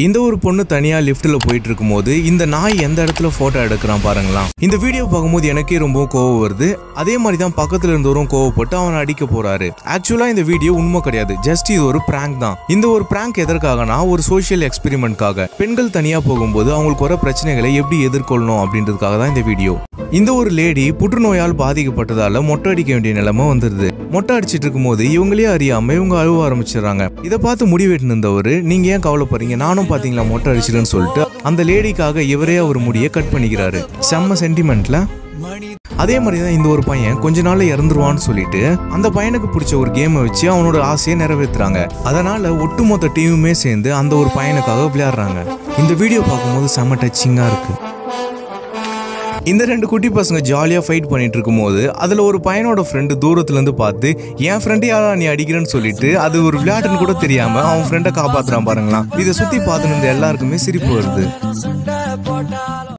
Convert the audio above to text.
இந்த ஒரு பொண்ணு தனியா லிஃப்ட்ல போயிட்டு இருக்கும்போது இந்த நாய் எந்த இடத்துல போட்டோ எடுக்கிறான் பாருங்களா. இந்த வீடியோ பார்க்கும்போது எனக்கே ரொம்ப கோவம் வருது. அதே மாதிரி தான் பக்கத்துல இருந்தவரும் கோவப்பட்டு அவனை அடிக்க போறாரு. ஆக்சுவலா இந்த வீடியோ உண்மை கிடையாது, ஜஸ்ட் இது ஒரு பிராங்க் தான். இந்த ஒரு பிராங்க் எதற்காகனா ஒரு சோஷியல் எக்ஸ்பெரிமெண்ட்காக. பெண்கள் தனியா போகும்போது அவங்களுக்கு வர பிரச்சனைகளை எப்படி எதிர்கொள்ளணும் அப்படின்றதுக்காக தான் இந்த வீடியோ. இந்த ஒரு லேடி புற்றுநோயால் பாதிக்கப்பட்டதால மொட்டை அடிக்க வேண்டிய நிலைமை வந்துருது. மொட்டை அடிச்சிட்டு இருக்கும்போது இவங்களே அறியாம இவங்க அழுவ ஆரம்பிச்சிடறாங்க. இதை பார்த்து முடிவெட்டு இருந்தவரு, நீங்க ஏன் கவலைப்படுறீங்க, நானும் பாத்தீங்களா மொட்டை அடிச்சிருன்னு சொல்லிட்டு அந்த லேடிக்காக இவரே அவர் முடியை கட் பண்ணிக்கிறாரு. செம்ம சென்டிமெண்ட்ல. அதே மாதிரிதான் இந்த ஒரு பையன் கொஞ்ச நாள்ல இறந்துருவான்னு சொல்லிட்டு அந்த பையனுக்கு பிடிச்ச ஒரு கேமை வச்சு அவனோட ஆசையை நிறைவேற்றுறாங்க. அதனால ஒட்டுமொத்த டீமுமே சேர்ந்து அந்த ஒரு பையனுக்காக விளையாடுறாங்க. இந்த வீடியோ பார்க்கும்போது செம்ம டச்சிங்கா இருக்கு. இந்த ரெண்டு குட்டி பசங்க ஜாலியா ஃபைட் பண்ணிட்டு இருக்கும்போது அதுல ஒரு பையனோட ஃப்ரெண்டு தூரத்துல இருந்து பார்த்து என் ஃப்ரெண்டு யாரா நீ அடிக்கிறேன்னு சொல்லிட்டு அது ஒரு விளையாட்டுன்னு கூட தெரியாம அவன் ஃப்ரெண்டை காப்பாத்துறான் பாருங்களா. இதை சுத்தி பார்த்துன்னு இருந்த எல்லாருக்குமே சிரிப்பு வருது.